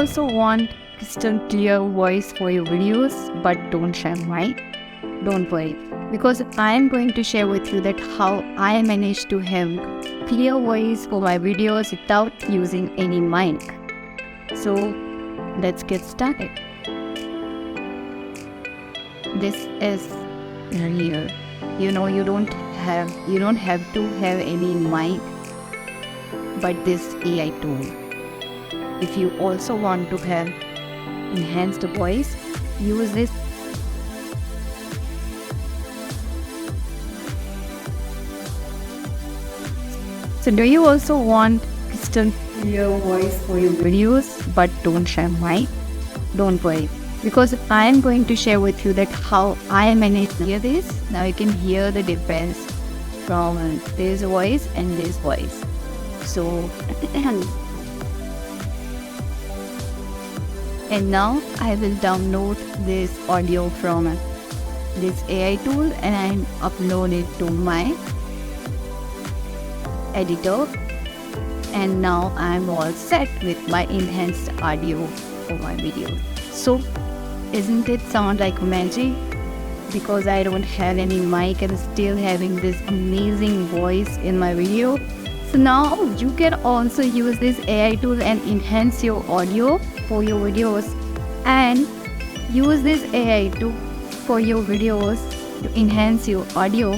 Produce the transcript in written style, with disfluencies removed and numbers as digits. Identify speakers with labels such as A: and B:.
A: also want crystal clear voice for your videos but don't share mine? Don't worry, because I am going to share with you that how I managed to have clear voice for my videos without using any mic. So let's get started. This is real. You don't have to have any mic, but this AI tool. If you also want to have enhanced voice, use this. So do you also want crystal clear voice for your videos but don't share mic? Don't worry, because I am going to share with you that how I managed to hear this. Now you can hear the difference from this voice and this voice. So and now I will download this audio from this AI tool and I upload it to my editor, and now I'm all set with my enhanced audio for my video. So isn't it sound like magic? Because I don't have any mic and still having this amazing voice in my video. So now you can also use this AI tool and enhance your audio for your videos, and use this AI tool for your videos to enhance your audio.